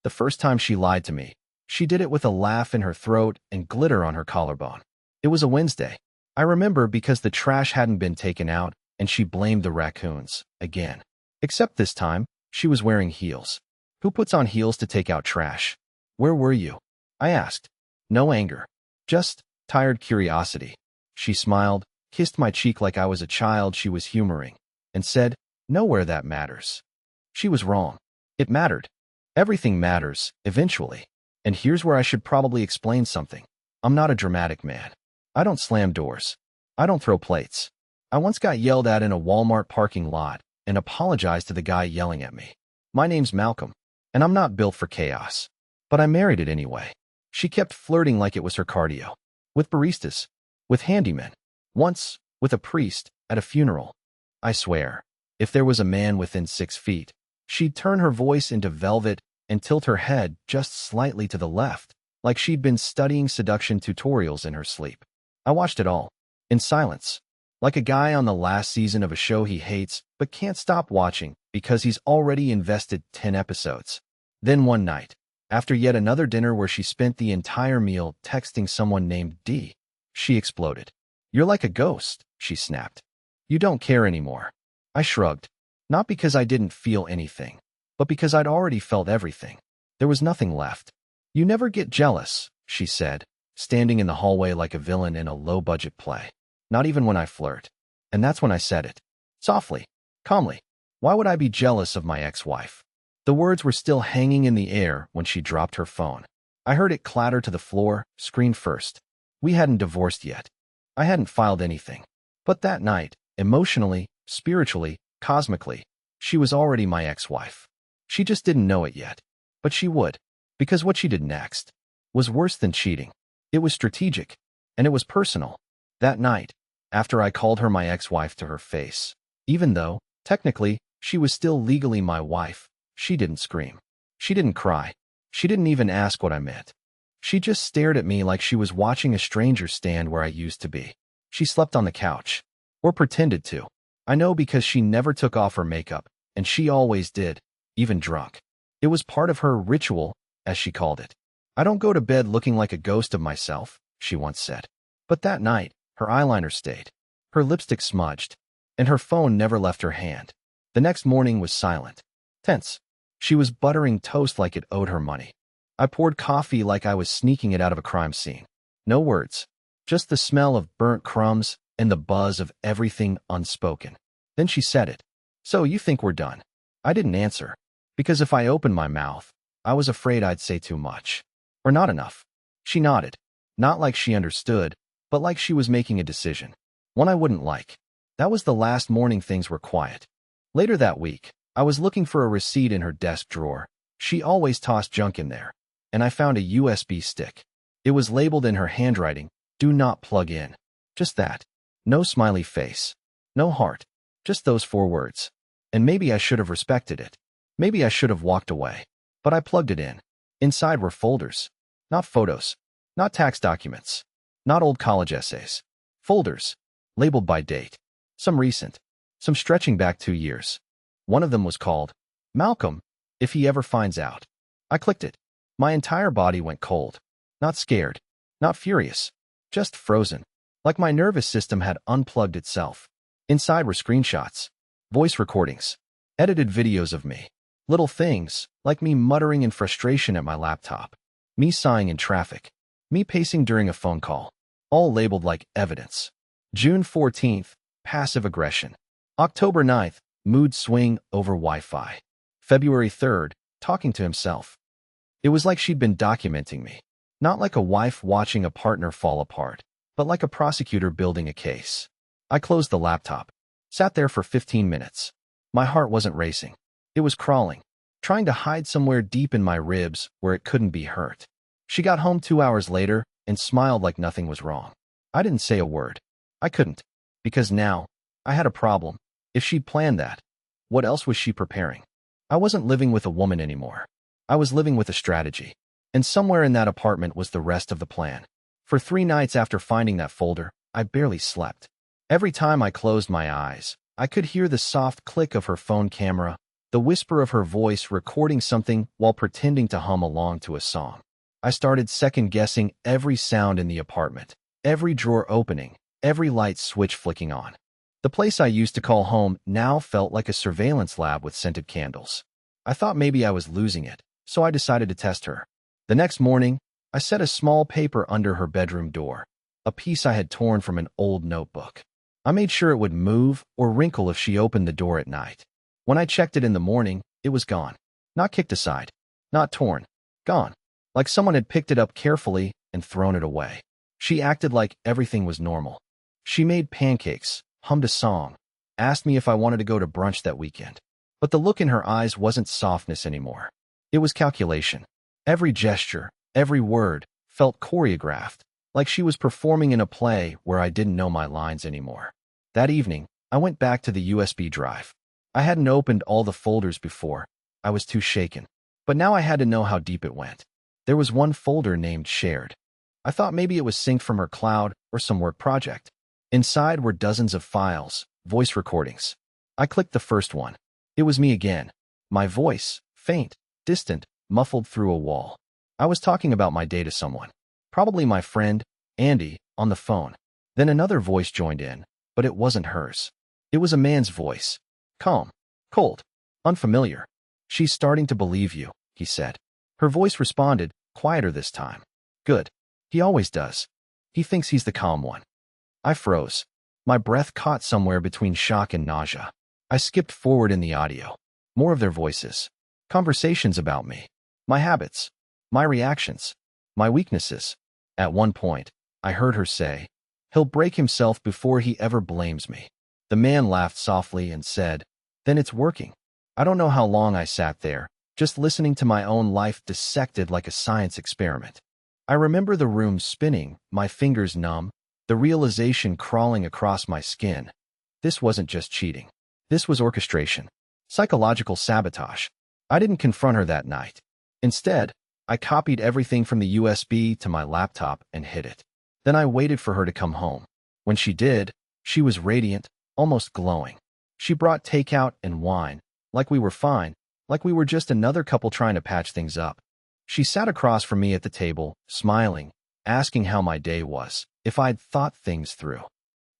The first time she lied to me, she did it with a laugh in her throat and glitter on her collarbone. It was a Wednesday. I remember because the trash hadn't been taken out, and she blamed the raccoons, again. Except this time, she was wearing heels. Who puts on heels to take out trash? Where were you? I asked. No anger. Just tired curiosity. She smiled, kissed my cheek like I was a child she was humoring, and said, nowhere that matters. She was wrong. It mattered. Everything matters, eventually. And here's where I should probably explain something. I'm not a dramatic man. I don't slam doors. I don't throw plates. I once got yelled at in a Walmart parking lot and apologized to the guy yelling at me. My name's Malcolm, and I'm not built for chaos. But I married it anyway. She kept flirting like it was her cardio. With baristas. With handymen. Once, with a priest, at a funeral. I swear, if there was a man within 6 feet, she'd turn her voice into velvet and tilt her head just slightly to the left, like she'd been studying seduction tutorials in her sleep. I watched it all, in silence, like a guy on the last season of a show he hates but can't stop watching because he's already invested 10 episodes. Then one night, after yet another dinner where she spent the entire meal texting someone named D, she exploded. You're like a ghost, she snapped. You don't care anymore. I shrugged, not because I didn't feel anything, but because I'd already felt everything. There was nothing left. You never get jealous, she said, standing in the hallway like a villain in a low-budget play. Not even when I flirt. And that's when I said it. Softly, calmly. Why would I be jealous of my ex-wife? The words were still hanging in the air when she dropped her phone. I heard it clatter to the floor, screen first. We hadn't divorced yet. I hadn't filed anything. But that night, emotionally, spiritually, cosmically, she was already my ex-wife. She just didn't know it yet. But she would. Because what she did next was worse than cheating. It was strategic. And it was personal. That night, after I called her my ex-wife to her face, even though, technically, she was still legally my wife, she didn't scream. She didn't cry. She didn't even ask what I meant. She just stared at me like she was watching a stranger stand where I used to be. She slept on the couch. Or pretended to. I know because she never took off her makeup, and she always did, even drunk. It was part of her ritual, as she called it. I don't go to bed looking like a ghost of myself, she once said. But that night, her eyeliner stayed. Her lipstick smudged. And her phone never left her hand. The next morning was silent. Tense. She was buttering toast like it owed her money. I poured coffee like I was sneaking it out of a crime scene. No words. Just the smell of burnt crumbs and the buzz of everything unspoken. Then she said it. So you think we're done? I didn't answer. Because if I opened my mouth, I was afraid I'd say too much. Or not enough. She nodded. Not like she understood, but like she was making a decision. One I wouldn't like. That was the last morning things were quiet. Later that week, I was looking for a receipt in her desk drawer. She always tossed junk in there. And I found a USB stick. It was labeled in her handwriting, "Do not plug in." Just that. No smiley face. No heart. Just those 4 words. And maybe I should have respected it. Maybe I should have walked away. But I plugged it in. Inside were folders. Not photos. Not tax documents. Not old college essays. Folders. Labeled by date. Some recent. Some stretching back 2 years. One of them was called Malcolm, if he ever finds out. I clicked it. My entire body went cold. Not scared. Not furious. Just frozen. Like my nervous system had unplugged itself. Inside were screenshots. Voice recordings. Edited videos of me. Little things, like me muttering in frustration at my laptop. Me sighing in traffic. Me pacing during a phone call. All labeled like evidence. June 14th, passive aggression. October 9th, mood swing over Wi-Fi. February 3rd, talking to himself. It was like she'd been documenting me. Not like a wife watching a partner fall apart, but like a prosecutor building a case. I closed the laptop. Sat there for 15 minutes. My heart wasn't racing. It was crawling, trying to hide somewhere deep in my ribs where it couldn't be hurt. She got home 2 hours later and smiled like nothing was wrong. I didn't say a word. I couldn't. Because now, I had a problem. If she'd planned that, what else was she preparing? I wasn't living with a woman anymore. I was living with a strategy. And somewhere in that apartment was the rest of the plan. For 3 nights after finding that folder, I barely slept. Every time I closed my eyes, I could hear the soft click of her phone camera the whisper of her voice recording something while pretending to hum along to a song. I started second-guessing every sound in the apartment, every drawer opening, every light switch flicking on. The place I used to call home now felt like a surveillance lab with scented candles. I thought maybe I was losing it, so I decided to test her. The next morning, I set a small paper under her bedroom door, a piece I had torn from an old notebook. I made sure it would move or wrinkle if she opened the door at night. When I checked it in the morning, it was gone. Not kicked aside, not torn, gone. Like someone had picked it up carefully and thrown it away. She acted like everything was normal. She made pancakes, hummed a song, asked me if I wanted to go to brunch that weekend. But the look in her eyes wasn't softness anymore. It was calculation. Every gesture, every word, felt choreographed, like she was performing in a play where I didn't know my lines anymore. That evening, I went back to the USB drive. I hadn't opened all the folders before. I was too shaken. But now I had to know how deep it went. There was one folder named Shared. I thought maybe it was synced from her cloud or some work project. Inside were dozens of files, voice recordings. I clicked the first one. It was me again. My voice, faint, distant, muffled through a wall. I was talking about my day to someone. Probably my friend, Andy, on the phone. Then another voice joined in, but it wasn't hers. It was a man's voice. Calm, cold, unfamiliar. "She's starting to believe you," he said. Her voice responded, quieter this time. "Good. He always does. He thinks he's the calm one." I froze. My breath caught somewhere between shock and nausea. I skipped forward in the audio. More of their voices. Conversations about me. My habits. My reactions. My weaknesses. At one point, I heard her say, "He'll break himself before he ever blames me." The man laughed softly and said, "Then it's working." I don't know how long I sat there, just listening to my own life dissected like a science experiment. I remember the room spinning, my fingers numb, the realization crawling across my skin. This wasn't just cheating. This was orchestration. Psychological sabotage. I didn't confront her that night. Instead, I copied everything from the USB to my laptop and hid it. Then I waited for her to come home. When she did, she was radiant, almost glowing. She brought takeout and wine, like we were fine, like we were just another couple trying to patch things up. She sat across from me at the table, smiling, asking how my day was, if I'd thought things through.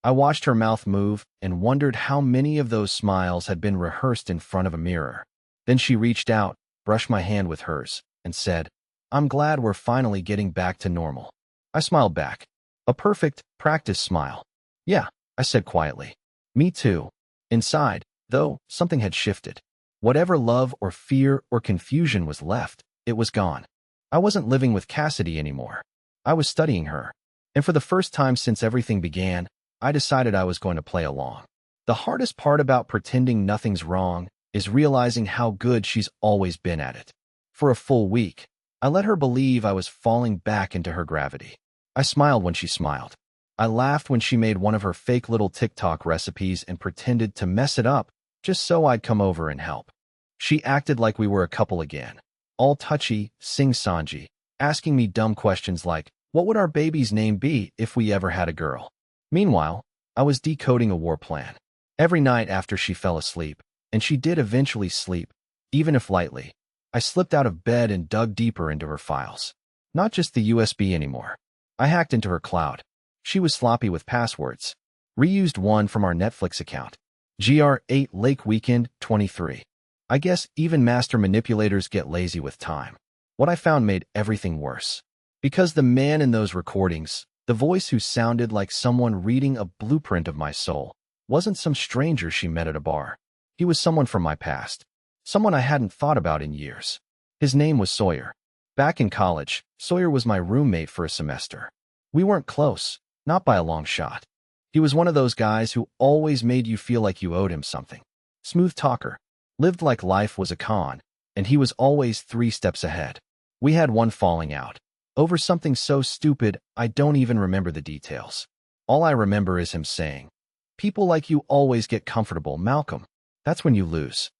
I watched her mouth move and wondered how many of those smiles had been rehearsed in front of a mirror. Then she reached out, brushed my hand with hers, and said, "I'm glad we're finally getting back to normal." I smiled back. A perfect, practiced smile. "Yeah," I said quietly. "Me too." Inside, though, something had shifted. Whatever love or fear or confusion was left, it was gone. I wasn't living with Cassidy anymore. I was studying her. And for the first time since everything began, I decided I was going to play along. The hardest part about pretending nothing's wrong is realizing how good she's always been at it. For a full week, I let her believe I was falling back into her gravity. I smiled when she smiled. I laughed when she made one of her fake little TikTok recipes and pretended to mess it up just so I'd come over and help. She acted like we were a couple again, all touchy, sing-songy, asking me dumb questions like, what would our baby's name be if we ever had a girl? Meanwhile, I was decoding a war plan. Every night after she fell asleep, and she did eventually sleep, even if lightly, I slipped out of bed and dug deeper into her files. Not just the USB anymore. I hacked into her cloud. She was sloppy with passwords. Reused one from our Netflix account. GR8 Lake Weekend 23. I guess even master manipulators get lazy with time. What I found made everything worse. Because the man in those recordings, the voice who sounded like someone reading a blueprint of my soul, wasn't some stranger she met at a bar. He was someone from my past. Someone I hadn't thought about in years. His name was Sawyer. Back in college, Sawyer was my roommate for a semester. We weren't close, not by a long shot. He was one of those guys who always made you feel like you owed him something. Smooth talker. Lived like life was a con, and he was always 3 steps ahead. We had one falling out. Over something so stupid, I don't even remember the details. All I remember is him saying, "People like you always get comfortable, Malcolm. That's when you lose."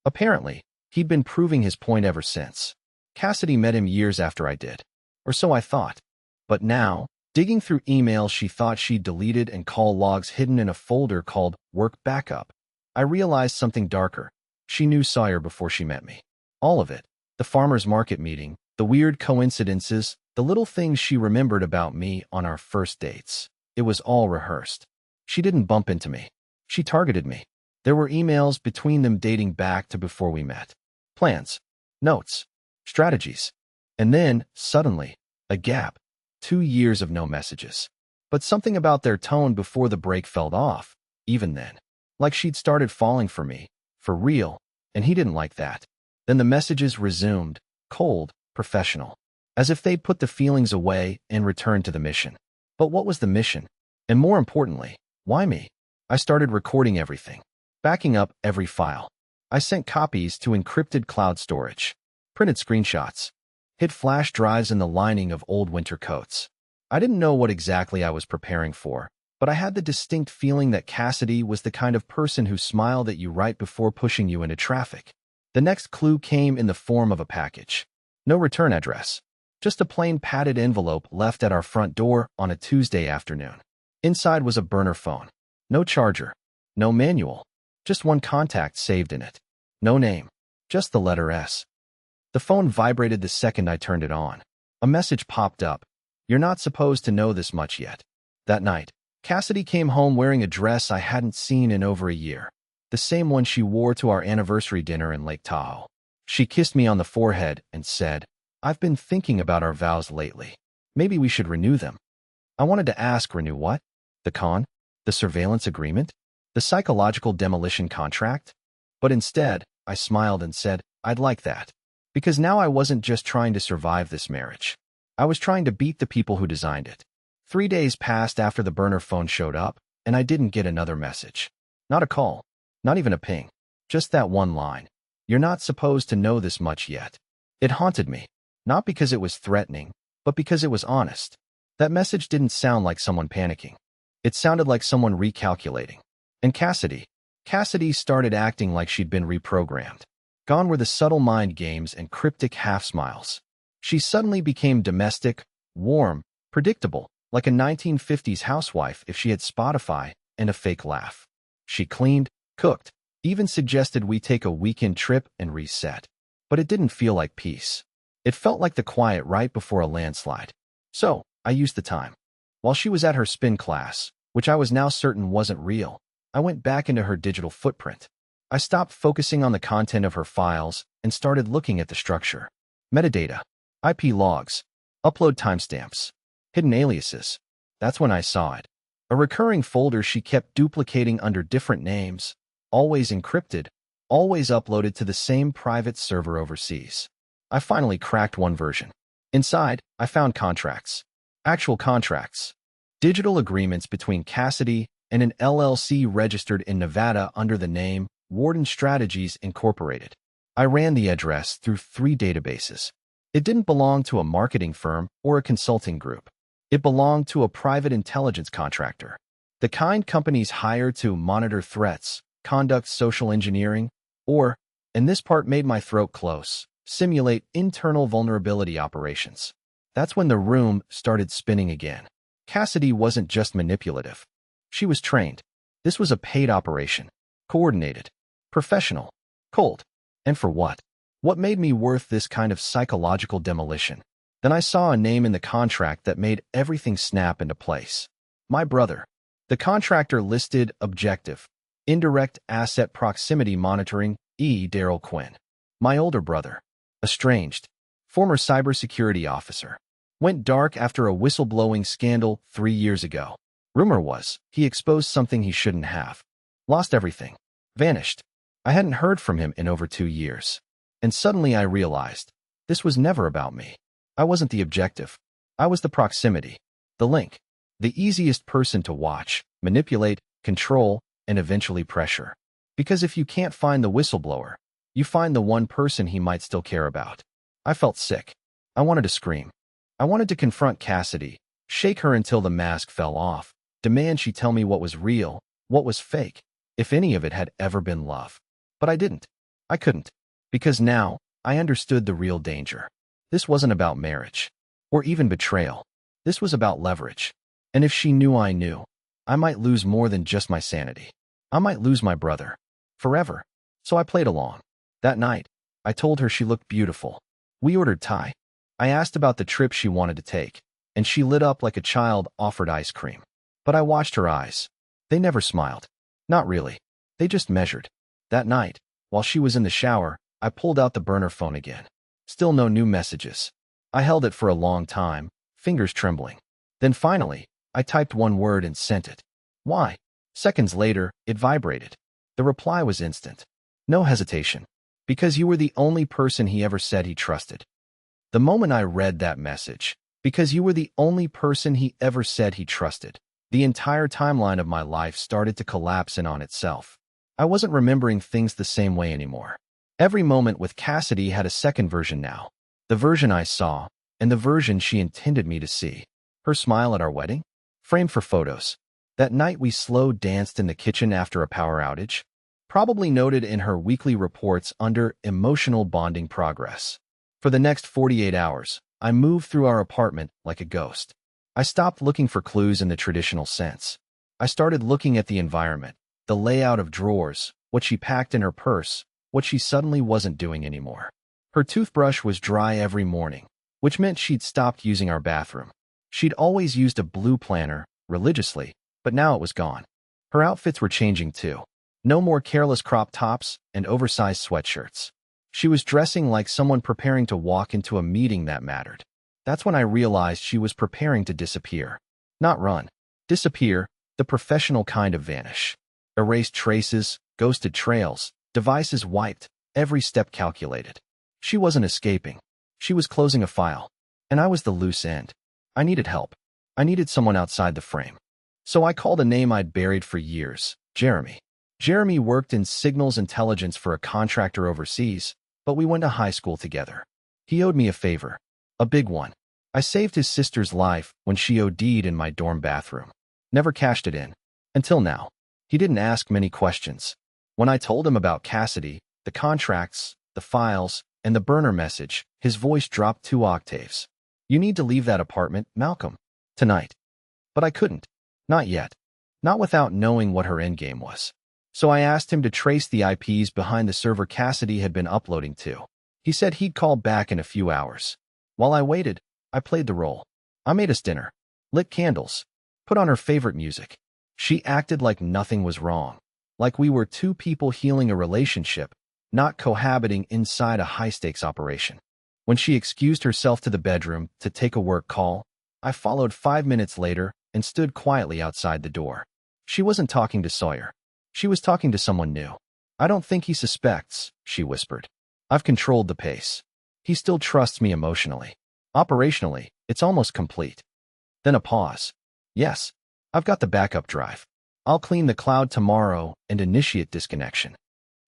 Apparently, he'd been proving his point ever since. Cassidy met him years after I did. Or so I thought. But now, digging through emails she thought she'd deleted and call logs hidden in a folder called Work Backup, I realized something darker. She knew Sawyer before she met me. All of it. The farmer's market meeting, the weird coincidences, the little things she remembered about me on our first dates. It was all rehearsed. She didn't bump into me. She targeted me. There were emails between them dating back to before we met. Plans, notes, strategies. And then, suddenly, a gap. 2 years of no messages. But something about their tone before the break felt off, even then. Like she'd started falling for me, for real, and he didn't like that. Then the messages resumed, cold, professional. As if they'd put the feelings away and returned to the mission. But what was the mission? And more importantly, why me? I started recording everything. Backing up every file. I sent copies to encrypted cloud storage. Printed screenshots. Hid flash drives in the lining of old winter coats. I didn't know what exactly I was preparing for, but I had the distinct feeling that Cassidy was the kind of person who smiled at you right before pushing you into traffic. The next clue came in the form of a package. No return address. Just a plain padded envelope left at our front door on a Tuesday afternoon. Inside was a burner phone. No charger. No manual. Just one contact saved in it. No name. Just the letter S. The phone vibrated the second I turned it on. A message popped up. You're not supposed to know this much yet. That night, Cassidy came home wearing a dress I hadn't seen in over a year. The same one she wore to our anniversary dinner in Lake Tahoe. She kissed me on the forehead and said, I've been thinking about our vows lately. Maybe we should renew them. I wanted to ask, renew what? The con? The surveillance agreement? The psychological demolition contract? But instead, I smiled and said, I'd like that. Because now I wasn't just trying to survive this marriage. I was trying to beat the people who designed it. 3 days passed after the burner phone showed up, and I didn't get another message. Not a call. Not even a ping. Just that one line. You're not supposed to know this much yet. It haunted me. Not because it was threatening, but because it was honest. That message didn't sound like someone panicking. It sounded like someone recalculating. And Cassidy started acting like she'd been reprogrammed. Gone were the subtle mind games and cryptic half-smiles. She suddenly became domestic, warm, predictable, like a 1950s housewife if she had Spotify and a fake laugh. She cleaned, cooked, even suggested we take a weekend trip and reset. But it didn't feel like peace. It felt like the quiet right before a landslide. So, I used the time. While she was at her spin class, which I was now certain wasn't real, I went back into her digital footprint. I stopped focusing on the content of her files and started looking at the structure. Metadata, IP logs, upload timestamps, hidden aliases. That's when I saw it. A recurring folder she kept duplicating under different names, always encrypted, always uploaded to the same private server overseas. I finally cracked one version. Inside, I found contracts. Actual contracts. Digital agreements between Cassidy and an LLC registered in Nevada under the name Warden Strategies Incorporated. I ran the address through 3 databases. It didn't belong to a marketing firm or a consulting group. It belonged to a private intelligence contractor. The kind companies hire to monitor threats, conduct social engineering, or, and this part made my throat close, simulate internal vulnerability operations. That's when the room started spinning again. Cassidy wasn't just manipulative. She was trained. This was a paid operation. Coordinated. Professional. Cold. And for what? What made me worth this kind of psychological demolition? Then I saw a name in the contract that made everything snap into place. My brother. The contractor listed objective. Indirect asset proximity monitoring, Daryl Quinn. My older brother. Estranged. Former cybersecurity officer. Went dark after a whistleblowing scandal 3 years ago. Rumor was, he exposed something he shouldn't have. Lost everything. Vanished. I hadn't heard from him in over 2 years. And suddenly I realized, this was never about me. I wasn't the objective. I was the proximity. The link. The easiest person to watch, manipulate, control, and eventually pressure. Because if you can't find the whistleblower, you find the one person he might still care about. I felt sick. I wanted to scream. I wanted to confront Cassidy, shake her until the mask fell off, demand she tell me what was real, what was fake, if any of it had ever been love. But I didn't. I couldn't. Because now, I understood the real danger. This wasn't about marriage. Or even betrayal. This was about leverage. And if she knew I knew, I might lose more than just my sanity. I might lose my brother. Forever. So I played along. That night, I told her she looked beautiful. We ordered Thai. I asked about the trip she wanted to take, and she lit up like a child offered ice cream. But I watched her eyes. They never smiled. Not really. They just measured. That night, while she was in the shower, I pulled out the burner phone again. Still no new messages. I held it for a long time, fingers trembling. Then finally, I typed one word and sent it. Why? Seconds later, it vibrated. The reply was instant. No hesitation. Because you were the only person he ever said he trusted. The moment I read that message, because you were the only person he ever said he trusted, the entire timeline of my life started to collapse in on itself. I wasn't remembering things the same way anymore. Every moment with Cassidy had a second version now. The version I saw, and the version she intended me to see. Her smile at our wedding? Framed for photos. That night we slow danced in the kitchen after a power outage? Probably noted in her weekly reports under emotional bonding progress. For the next 48 hours, I moved through our apartment like a ghost. I stopped looking for clues in the traditional sense. I started looking at the environment, the layout of drawers, what she packed in her purse, what she suddenly wasn't doing anymore. Her toothbrush was dry every morning, which meant she'd stopped using our bathroom. She'd always used a blue planner, religiously, but now it was gone. Her outfits were changing too. No more careless crop tops and oversized sweatshirts. She was dressing like someone preparing to walk into a meeting that mattered. That's when I realized she was preparing to disappear. Not run. Disappear, the professional kind of vanish. Erased traces, ghosted trails, devices wiped, every step calculated. She wasn't escaping. She was closing a file. And I was the loose end. I needed help. I needed someone outside the frame. So I called a name I'd buried for years, Jeremy. Jeremy worked in signals intelligence for a contractor overseas, but we went to high school together. He owed me a favor. A big one. I saved his sister's life when she OD'd in my dorm bathroom. Never cashed it in. Until now. He didn't ask many questions. When I told him about Cassidy, the contracts, the files, and the burner message, his voice dropped 2 octaves. You need to leave that apartment, Malcolm. Tonight. But I couldn't. Not yet. Not without knowing what her endgame was. So I asked him to trace the IPs behind the server Cassidy had been uploading to. He said he'd call back in a few hours. While I waited, I played the role. I made us dinner, lit candles, put on her favorite music. She acted like nothing was wrong, like we were 2 people healing a relationship, not cohabiting inside a high-stakes operation. When she excused herself to the bedroom to take a work call, I followed 5 minutes later and stood quietly outside the door. She wasn't talking to Sawyer. She was talking to someone new. I don't think he suspects, she whispered. I've controlled the pace. He still trusts me emotionally. Operationally, it's almost complete. Then a pause. Yes, I've got the backup drive. I'll clean the cloud tomorrow and initiate disconnection.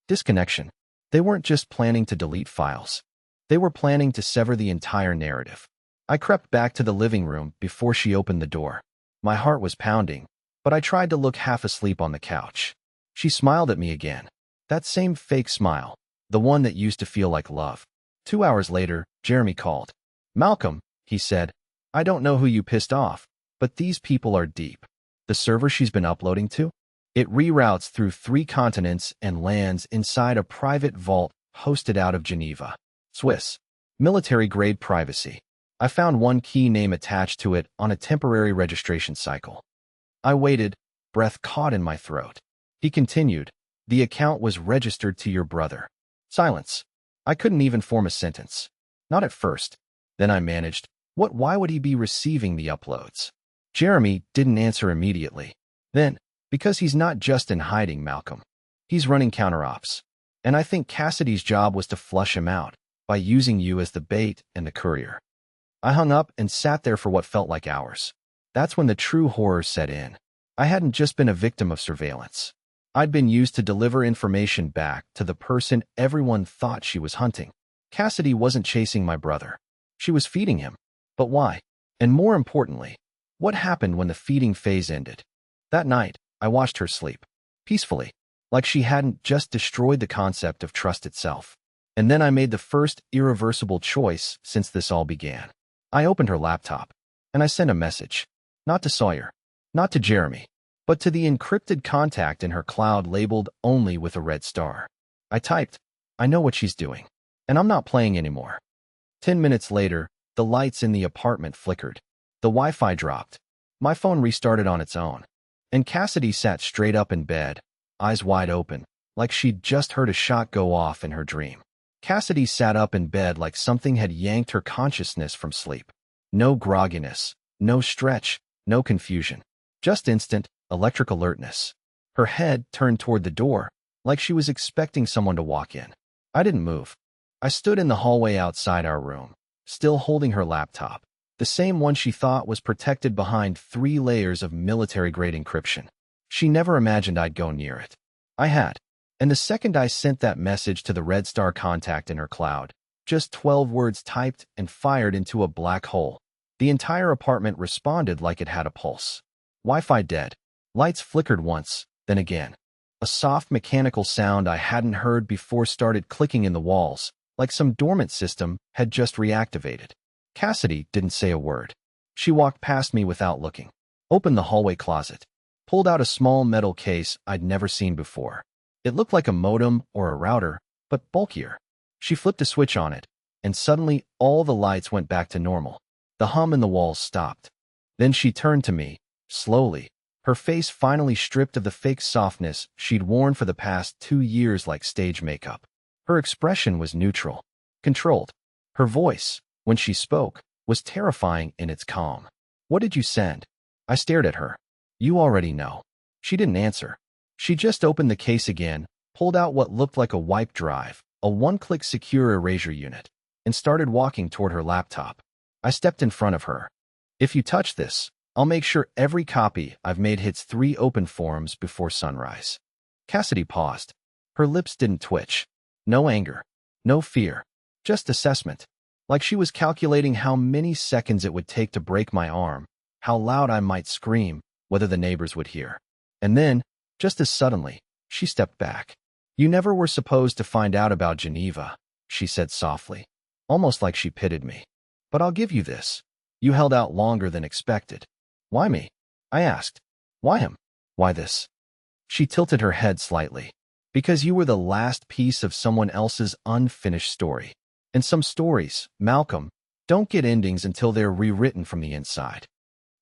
Disconnection. They weren't just planning to delete files. They were planning to sever the entire narrative. I crept back to the living room before she opened the door. My heart was pounding, but I tried to look half asleep on the couch. She smiled at me again. That same fake smile, the one that used to feel like love. 2 hours later, Jeremy called. Malcolm, he said, I don't know who you pissed off, but these people are deep. The server she's been uploading to? It reroutes through 3 continents and lands inside a private vault hosted out of Geneva, Swiss. Military-grade privacy. I found one key name attached to it on a temporary registration cycle. I waited, breath caught in my throat. He continued, the account was registered to your brother. Silence. I couldn't even form a sentence. Not at first. Then I managed, why would he be receiving the uploads? Jeremy didn't answer immediately. Then, because he's not just in hiding, Malcolm. He's running counter-ops. And I think Cassidy's job was to flush him out by using you as the bait and the courier. I hung up and sat there for what felt like hours. That's when the true horror set in. I hadn't just been a victim of surveillance. I'd been used to deliver information back to the person everyone thought she was hunting. Cassidy wasn't chasing my brother. She was feeding him. But why? And more importantly, what happened when the feeding phase ended? That night, I watched her sleep. Peacefully. Like she hadn't just destroyed the concept of trust itself. And then I made the first irreversible choice since this all began. I opened her laptop. And I sent a message. Not to Sawyer. Not to Jeremy. But to the encrypted contact in her cloud labeled only with a red star. I typed, I know what she's doing. And I'm not playing anymore. 10 minutes later, the lights in the apartment flickered. The Wi-Fi dropped. My phone restarted on its own. And Cassidy sat straight up in bed, eyes wide open, like she'd just heard a shot go off in her dream. Cassidy sat up in bed like something had yanked her consciousness from sleep. No grogginess, no stretch, no confusion. Just instant, electric alertness. Her head turned toward the door, like she was expecting someone to walk in. I didn't move. I stood in the hallway outside our room, still holding her laptop, the same one she thought was protected behind 3 layers of military-grade encryption. She never imagined I'd go near it. I had. And the second I sent that message to the Red Star contact in her cloud, just 12 words typed and fired into a black hole, the entire apartment responded like it had a pulse. Wi-Fi dead. Lights flickered once, then again. A soft mechanical sound I hadn't heard before started clicking in the walls, like some dormant system had just reactivated. Cassidy didn't say a word. She walked past me without looking, opened the hallway closet, pulled out a small metal case I'd never seen before. It looked like a modem or a router, but bulkier. She flipped a switch on it, and suddenly all the lights went back to normal. The hum in the walls stopped. Then she turned to me, slowly, her face finally stripped of the fake softness she'd worn for the past 2 years like stage makeup. Her expression was neutral, controlled. Her voice, when she spoke, was terrifying in its calm. What did you send? I stared at her. You already know. She didn't answer. She just opened the case again, pulled out what looked like a wipe drive, a one-click secure erasure unit, and started walking toward her laptop. I stepped in front of her. If you touch this, I'll make sure every copy I've made hits 3 open forums before sunrise. Cassidy paused. Her lips didn't twitch. No anger, no fear, just assessment. Like she was calculating how many seconds it would take to break my arm, how loud I might scream, whether the neighbors would hear. And then, just as suddenly, she stepped back. You never were supposed to find out about Geneva, she said softly, almost like she pitied me. But I'll give you this. You held out longer than expected. Why me? I asked. Why him? Why this? She tilted her head slightly. Because you were the last piece of someone else's unfinished story. And some stories, Malcolm, don't get endings until they're rewritten from the inside.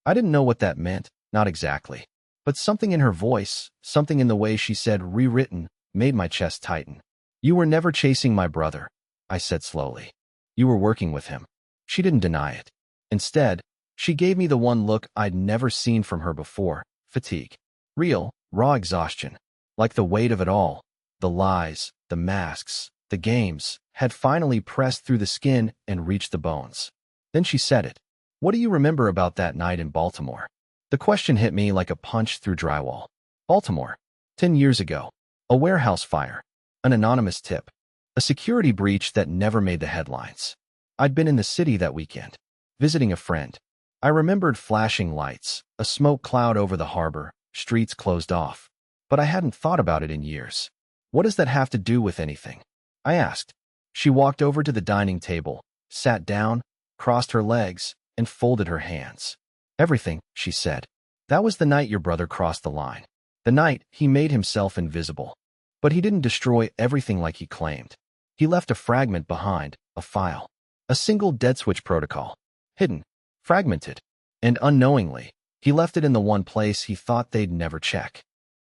I didn't know what that meant, not exactly. But something in her voice, something in the way she said rewritten, made my chest tighten. You were never chasing my brother, I said slowly. You were working with him. She didn't deny it. Instead, she gave me the one look I'd never seen from her before, fatigue. Real, raw exhaustion. Like the weight of it all, the lies, the masks, the games, had finally pressed through the skin and reached the bones. Then she said it. What do you remember about that night in Baltimore? The question hit me like a punch through drywall. Baltimore. 10 years ago. A warehouse fire. An anonymous tip. A security breach that never made the headlines. I'd been in the city that weekend, visiting a friend. I remembered flashing lights, a smoke cloud over the harbor, streets closed off. But I hadn't thought about it in years. What does that have to do with anything? I asked. She walked over to the dining table, sat down, crossed her legs, and folded her hands. Everything, she said. That was the night your brother crossed the line. The night he made himself invisible. But he didn't destroy everything like he claimed. He left a fragment behind, a file. A single dead switch protocol. Hidden, fragmented, and unknowingly, he left it in the one place he thought they'd never check.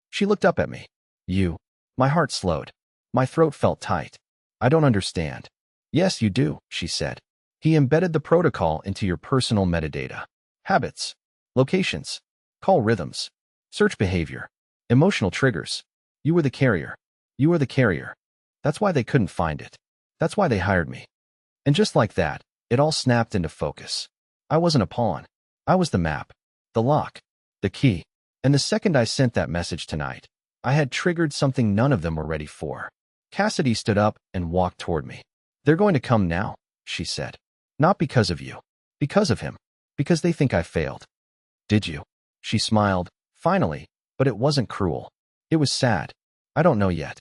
She looked up at me. You. My heart slowed. My throat felt tight. I don't understand. Yes, you do, she said. He embedded the protocol into your personal metadata. Habits, locations, call rhythms, search behavior, emotional triggers. You were the carrier. You were the carrier. That's why they couldn't find it. That's why they hired me. And just like that, it all snapped into focus. I wasn't a pawn. I was the map, the lock, the key. And the second I sent that message tonight, I had triggered something none of them were ready for. Cassidy stood up and walked toward me. They're going to come now, she said. Not because of you. Because of him. Because they think I failed. Did you? She smiled, finally, but it wasn't cruel. It was sad. I don't know yet.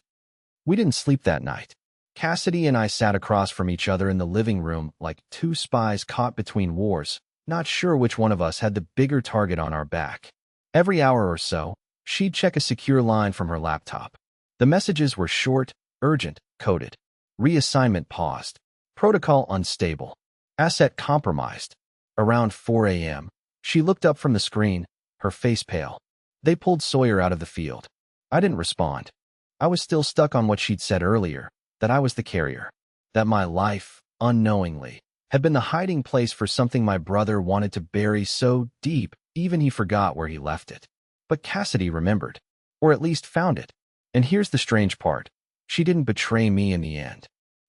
We didn't sleep that night. Cassidy and I sat across from each other in the living room like 2 spies caught between wars, not sure which one of us had the bigger target on our back. Every hour or so, she'd check a secure line from her laptop. The messages were short, Urgent, coded. Reassignment paused. Protocol unstable. Asset compromised. Around 4 a.m., she looked up from the screen, her face pale. They pulled Sawyer out of the field. I didn't respond. I was still stuck on what she'd said earlier, that I was the carrier. That my life, unknowingly, had been the hiding place for something my brother wanted to bury so deep, even he forgot where he left it. But Cassidy remembered, or at least found it. And here's the strange part. She didn't betray me in the end.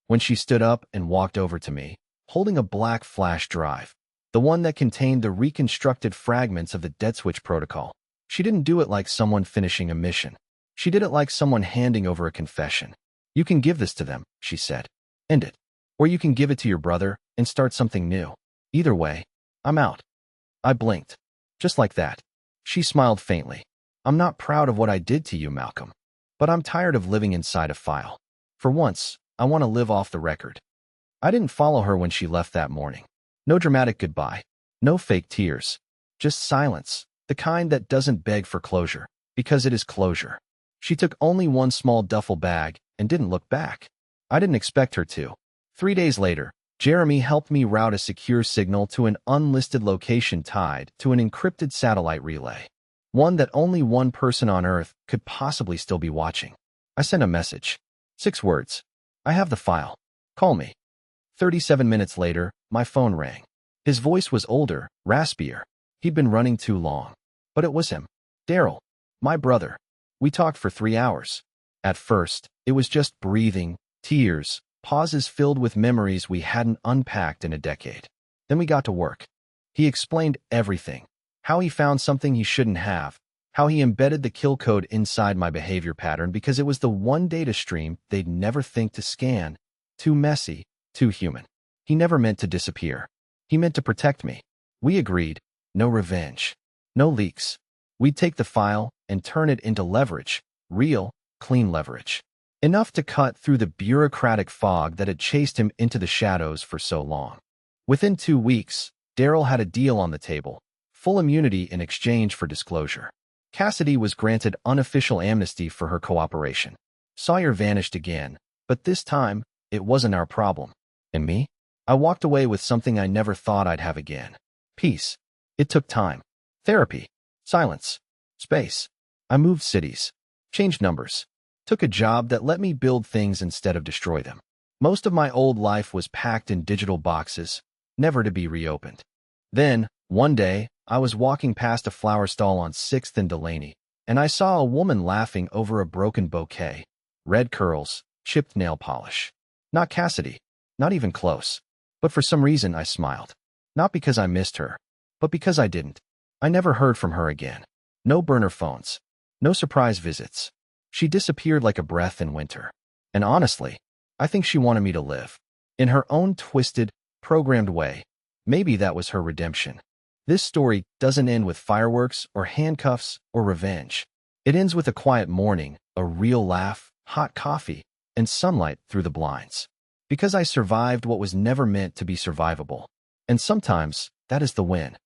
When she stood up and walked over to me, holding a black flash drive, the one that contained the reconstructed fragments of the dead switch protocol, she didn't do it like someone finishing a mission. She did it like someone handing over a confession. You can give this to them, she said. End it. Or you can give it to your brother and start something new. Either way, I'm out. I blinked. Just like that. She smiled faintly. I'm not proud of what I did to you, Malcolm. But I'm tired of living inside a file. For once, I want to live off the record. I didn't follow her when she left that morning. No dramatic goodbye. No fake tears. Just silence. The kind that doesn't beg for closure, because it is closure. She took only one small duffel bag and didn't look back. I didn't expect her to. 3 days later, Jeremy helped me route a secure signal to an unlisted location tied to an encrypted satellite relay. One that only one person on Earth could possibly still be watching. I sent a message. 6 words. I have the file. Call me. 37 minutes later, my phone rang. His voice was older, raspier. He'd been running too long. But it was him. Daryl. My brother. We talked for 3 hours. At first, it was just breathing, tears, pauses filled with memories we hadn't unpacked in a decade. Then we got to work. He explained everything. How he found something he shouldn't have. How he embedded the kill code inside my behavior pattern because it was the one data stream they'd never think to scan. Too messy, too human. He never meant to disappear. He meant to protect me. We agreed. No revenge. No leaks. We'd take the file and turn it into leverage. Real, clean leverage. Enough to cut through the bureaucratic fog that had chased him into the shadows for so long. Within 2 weeks, Daryl had a deal on the table. Full immunity in exchange for disclosure. Cassidy was granted unofficial amnesty for her cooperation. Sawyer vanished again, but this time, it wasn't our problem. And me? I walked away with something I never thought I'd have again. Peace. It took time. Therapy. Silence. Space. I moved cities. Changed numbers. Took a job that let me build things instead of destroy them. Most of my old life was packed in digital boxes, never to be reopened. Then, one day, I was walking past a flower stall on 6th and Delaney, and I saw a woman laughing over a broken bouquet. Red curls, chipped nail polish. Not Cassidy. Not even close. But for some reason I smiled. Not because I missed her, but because I didn't. I never heard from her again. No burner phones. No surprise visits. She disappeared like a breath in winter. And honestly, I think she wanted me to live. In her own twisted, programmed way. Maybe that was her redemption. This story doesn't end with fireworks or handcuffs or revenge. It ends with a quiet morning, a real laugh, hot coffee, and sunlight through the blinds. Because I survived what was never meant to be survivable. And sometimes, that is the win.